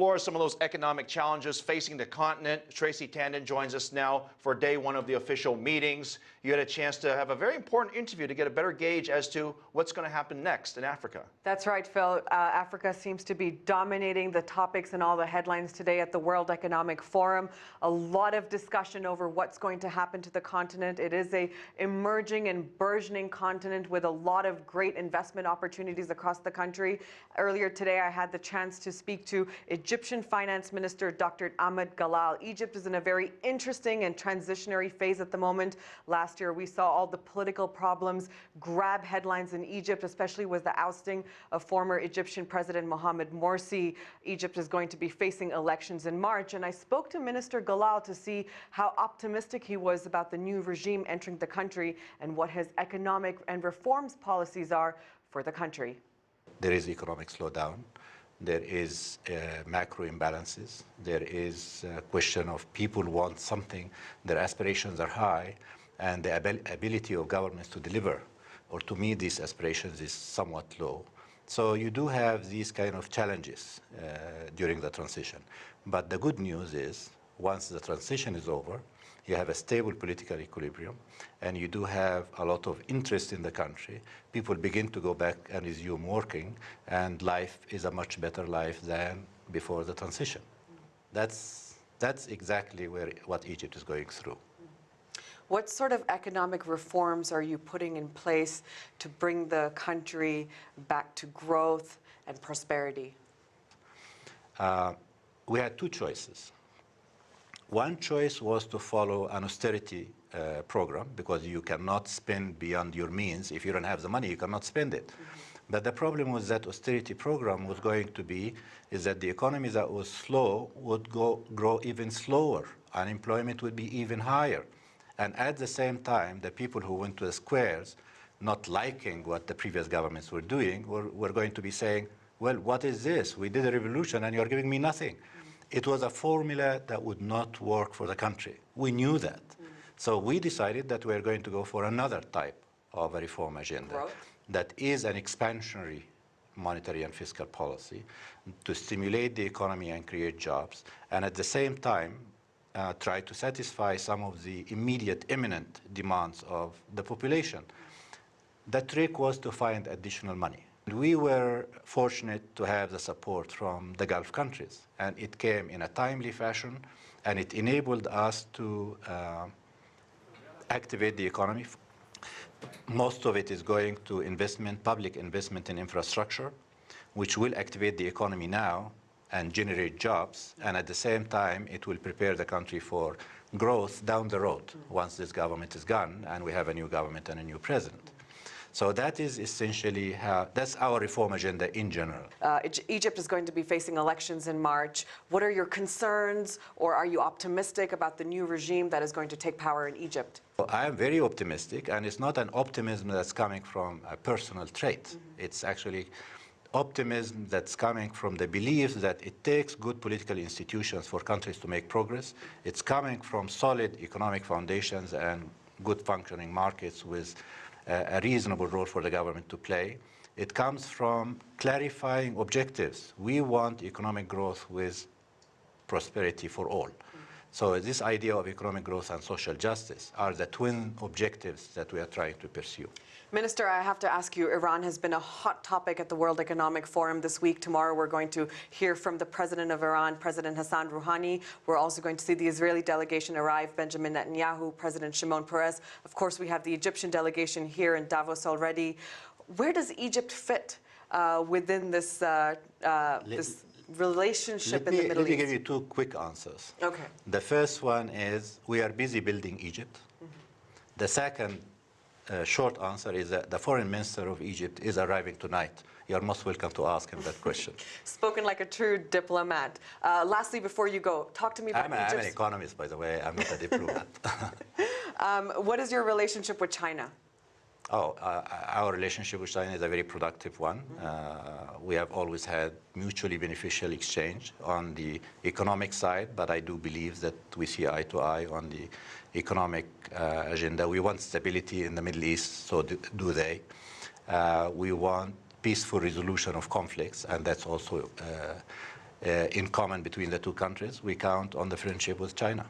explore some of those economic challenges facing the continent. Shraysi Tandon joins us now for day one of the official meetings. You had a chance to have a very important interview to get a better gauge as to what's going to happen next in Africa. That's right, Phil. Africa seems to be dominating the topics and all the headlines today at the World Economic Forum. A lot of discussion over what's going to happen to the continent. It is an emerging and burgeoning continent with a lot of great investment opportunities across the country. Earlier today, I had the chance to speak to Egyptian Finance Minister Dr. Ahmed Galal. Egypt is in a very interesting and transitionary phase at the moment. Last year, we saw all the political problems grab headlines in Egypt, especially with the ousting of former Egyptian President Mohamed Morsi. Egypt is going to be facing elections in March, and I spoke to Minister Galal to see how optimistic he was about the new regime entering the country and what his economic and reforms policies are for the country. There is economic slowdown. There is macro imbalances. There is a question of people want something, their aspirations are high, and the ability of governments to deliver or to meet these aspirations is somewhat low. So you do have these kind of challenges during the transition. But the good news is, once the transition is over, you have a stable political equilibrium, and you do have a lot of interest in the country. People begin to go back and resume working, and life is a much better life than before the transition. That's exactly what Egypt is going through. What sort of economic reforms are you putting in place to bring the country back to growth and prosperity? We had two choices. One choice was to follow an austerity program, because you cannot spend beyond your means. If you don't have the money, you cannot spend it. But the problem with that austerity program was going to be is that the economy that was slow would grow even slower. Unemployment would be even higher. And at the same time, the people who went to the squares, not liking what the previous governments were doing, were going to be saying, well, what is this? We did a revolution and you're giving me nothing. It was a formula that would not work for the country. We knew that. So we decided that we're going to go for another type of a reform agenda that is an expansionary monetary and fiscal policy to stimulate the economy and create jobs, and at the same time try to satisfy some of the immediate, imminent demands of the population. The trick was to find additional money. We were fortunate to have the support from the Gulf countries, and it came in a timely fashion, and it enabled us to activate the economy. Most of it is going to investment, public investment in infrastructure, which will activate the economy now and generate jobs, and at the same time, it will prepare the country for growth down the road once this government is gone and we have a new government and a new president. So that is essentially that's our reform agenda in general. Egypt is going to be facing elections in March. What are your concerns, or are you optimistic about the new regime that is going to take power in Egypt? Well, I am very optimistic, and it's not an optimism that's coming from a personal trait. It's actually optimism that's coming from the belief that it takes good political institutions for countries to make progress. It's coming from solid economic foundations and good functioning markets with a reasonable role for the government to play. It comes from clarifying objectives. We want economic growth with prosperity for all. So this idea of economic growth and social justice are the twin objectives that we are trying to pursue. Minister, I have to ask you, Iran has been a hot topic at the World Economic Forum this week. Tomorrow we're going to hear from the President of Iran, President Hassan Rouhani. We're also going to see the Israeli delegation arrive, Benjamin Netanyahu, President Shimon Peres. Of course, we have the Egyptian delegation here in Davos already. Where does Egypt fit within this, this relationship in the Middle East? Let me give you two quick answers. Okay. The first one is we are busy building Egypt. The second short answer is that the foreign minister of Egypt is arriving tonight. You're most welcome to ask him that question. Spoken like a true diplomat. Lastly, before you go, talk to me about Egypt. I'm an economist, by the way. I'm not a diplomat. What is your relationship with China? Oh, our relationship with China is a very productive one. We have always had mutually beneficial exchange on the economic side, but I do believe that we see eye to eye on the economic agenda. We want stability in the Middle East, so do they. We want peaceful resolution of conflicts, and that's also in common between the two countries, we count on the friendship with China.